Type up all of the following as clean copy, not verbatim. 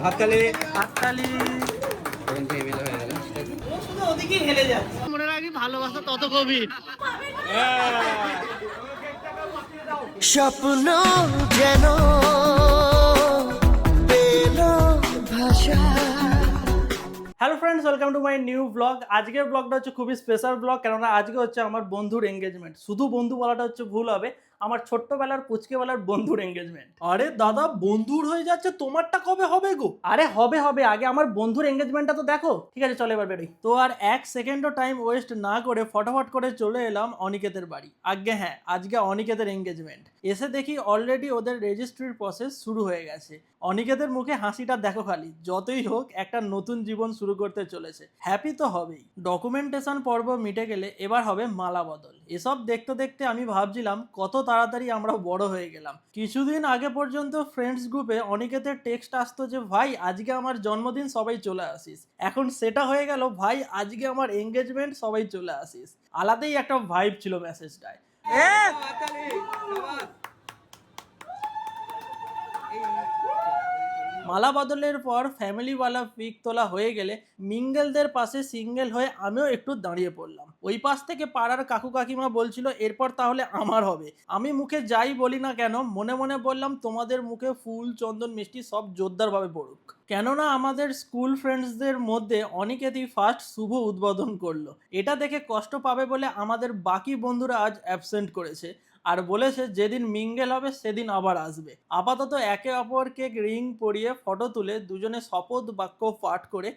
হাততালি হাততালি। ওদিকে হেলে যাচ্ছে। মনে রাখি ভালোবাসা তত গভীর। স্বপ্ন যেন পেল ভাষা। Hello friends, welcome to my new blog. আজকের ব্লগটা হচ্ছে খুবই স্পেশাল ব্লগ, কেননা আজকে হচ্ছে আমার বন্ধুর এঙ্গেজমেন্ট। শুধু বন্ধু বলাটা হচ্ছে ভুল হবে, আমার ছোট্টবেলার পুচকেবেলার বন্ধুর এঙ্গেজমেন্ট। আরে দাদা, বন্ধুর হয়ে যাচ্ছে, তোমারটা কবে হবে গো? আরে হবে হবে, আগে আমার বন্ধুর এঙ্গেজমেন্টটা তো দেখো। ঠিক আছে, চলো এবার বেরোই। তো আর এক সেকেন্ডও টাইম ওয়েস্ট না করে ফটাফট করে চলে এলাম অনিকেতের বাড়ি। আগে হ্যাঁ, আজকে অনিকেতের এঙ্গেজমেন্ট। এসে দেখি অলরেডি ওদের রেজিস্ট্রির প্রসেস শুরু হয়ে গেছে। অনিকেতের মুখে হাসিটা দেখো খালি, যতই হোক একটা নতুন জীবন শুরু করতে চলেছে, হ্যাপি তো হবেই। ডকুমেন্টেশন পর্ব মিটে গেলে এবার হবে মালা বদল। এসব দেখতে দেখতে আমি ভাবছিলাম কত তাড়াতাড়ি আমরা বড় হয়ে গেলাম। কিছুদিন আগে পর্যন্ত ফ্রেন্ডস গ্রুপে অনিকেতের টেক্সট আসতো যে ভাই আজকে আমার জন্মদিন, সবাই চলে আসিস। এখন সেটা হয়ে গেল ভাই আজকে আমার এঙ্গেজমেন্ট, সবাই চলে আসিস। আলাদাই একটা ভাইব ছিল মেসেজটায়। মালা বদলের পর ফ্যামিলিওয়ালা পিক তোলা হয়ে গেলে মিঙ্গেলদের পাশে সিঙ্গেল হয়ে আমিও একটু দাঁড়িয়ে পড়লাম। ওই পাশ থেকে পাড়ার কাকু কাকিমা বলছিল এরপর তাহলে আমার হবে। আমি মুখে যাই বলি না কেন, মনে মনে বললাম তোমাদের মুখে ফুল চন্দন মিষ্টি সব জোরদারভাবে পড়ুক। কেননা আমাদের স্কুল ফ্রেন্ডসদের মধ্যে অনিকেতই ফার্স্ট শুভ উদ্বোধন করলো। এটা দেখে কষ্ট পাবে বলে আমাদের বাকি বন্ধুরা আজ অ্যাবসেন্ট করেছে, আর বলেছে যেদিন মিঙ্গেল হবে সেদিন আবার আসবে। আপাতত একে অপরকে রিং পরিয়ে ফটো তুলে দুজনে শপথ বাক্য পাঠ করে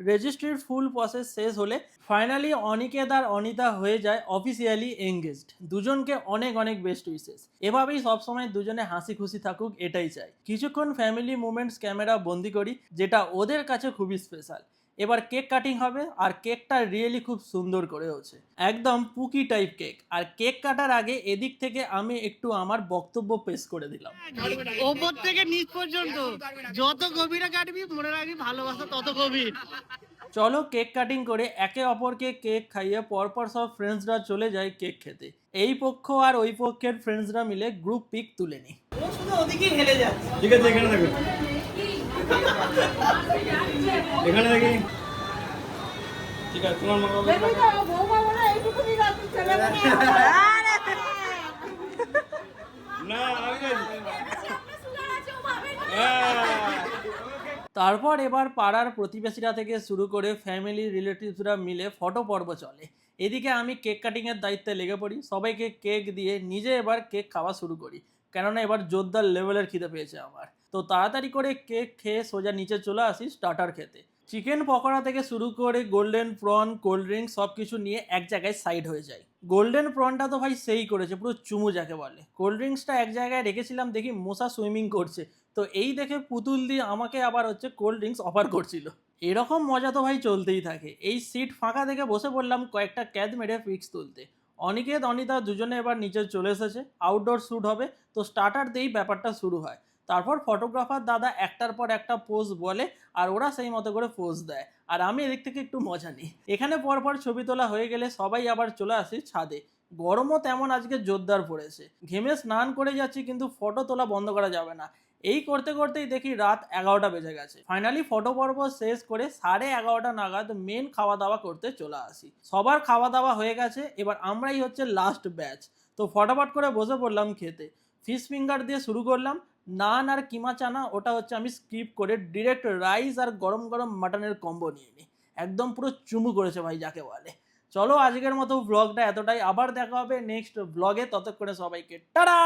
রেজিস্ট্রির ফুল প্রসেস শেষ হলে ফাইনালি অনিকেত আর অনিতা হয়ে যায় অফিসিয়ালি এঙ্গেজড। দুজনকে অনেক অনেক বেস্ট উইশেস। এভাবেই সবসময় দুজনে হাসি খুশি থাকুক, এটাই চাই। কিছুক্ষণ ফ্যামিলি মুমেন্টস ক্যামেরা বন্দি করি, যেটা ওদের কাছে খুবই স্পেশাল। এবার কেক কাটিং হবে, আর কেকটা রিয়েলি খুব সুন্দর করে হচ্ছে, একদম পুকি টাইপ কেক। আর কেক কাটার আগে এদিক থেকে আমি একটু আমার বক্তব্য পেশ করে দিলাম। ওপর থেকে নিচ পর্যন্ত যত গভীরে কাটবি মনে রাখবি ভালোবাসা তত গভীর। চলো কেক কাটিং করে একে অপরকে কেক খাইয়ে পরপর সব ফ্রেন্ডসরা চলে যায় কেক খেতে। এই পক্ষ আর ওই পক্ষের ফ্রেন্ডসরা মিলে গ্রুপ পিক তুলে নি। ও শুধু ওদিকে হেলে যাচ্ছে। ঠিক আছে, এখানে থাকো, এখানে থাকি। ঠিক আছে, তোমার মা বাবা না, তারপর এবার পাড়ার প্রতিবেশীরা থেকে শুরু করে ফ্যামিলি রিলেটিভসরা মিলে ফটো পর্ব চলে। এদিকে আমি কেক কাটিংয়ের দায়িত্বে লেগে পড়ি, সবাইকে কেক দিয়ে নিজে এবার কেক খাওয়া শুরু করি, কেননা এবার জোরদার লেভেলের খিদে পেয়েছে আমার। তো তাড়াতাড়ি করে কেক খেয়ে সোজা নিচে চলে আসি স্টার্টার খেতে। চিকেন পকোড়া থেকে শুরু করে গোল্ডেন প্রন, কোল্ড ড্রিঙ্ক সব কিছু নিয়ে এক জায়গায় সাইড হয়ে যায়। গোল্ডেন প্রনটা তো ভাই সেই করেছে, পুরো চুমু যাকে বলে। কোল্ড ড্রিঙ্কসটা এক জায়গায় রেখেছিলাম, দেখি মশা সুইমিং করছে, তো এই দেখে পুতুল দিয়ে আমাকে আবার হচ্ছে কোল্ড ড্রিঙ্কস অফার করছিল। এরকম মজা তো ভাই চলতেই থাকে। এই সিট ফাঁকা দেখে বসে পড়লাম কয়েকটা ক্যাদ মেরে পিক্স তুলতে। অনিকেত অনিতা দুজনে এবার নিচে চলে এসেছে, আউটডোর শ্যুট হবে, তো স্টার্টার দিয়েই ব্যাপারটা শুরু হয়। তারপর ফটোগ্রাফার দাদা একটার পর একটা পোজ বলে, আর ওরা সেই মতো করে পোজ দেয়, আর আমি এদিক থেকে একটু মজা নিই। এখানে পরপর ছবি তোলা হয়ে গেলে সবাই আবার চলে আসি ছাদে। গরমও তেমন আজকে জোরদার পড়েছে, ঘেমে স্নান করে যাচ্ছি, কিন্তু ফটো তোলা বন্ধ করা যাবে না। এই করতে করতেই দেখি রাত 11টা বেজে গেছে। ফাইনালি ফটো পর্ব শেষ করে 11:30 নাগাদ মেন খাওয়া দাওয়া করতে চলে আসি। সবার খাওয়া দাওয়া হয়ে গেছে, এবার আমরাই হচ্ছে লাস্ট ব্যাচ। তো ফটাফট করে বসে পড়লাম খেতে। ফিশ ফিঙ্গার দিয়ে শুরু করলাম। নান আর কিমা চানা ওটা হচ্ছে আমি স্কিপ করে ডিরেক্ট রাইস আর গরম গরম মাটনের কম্বো নিয়ে নিই। একদম পুরো চুমু করেছে ভাই যাকে বলে। চলো আজকের মতো ব্লগটা এতটাই, আবার দেখা হবে নেক্সট ব্লগে। ততক্ষণে সবাইকে টাটা।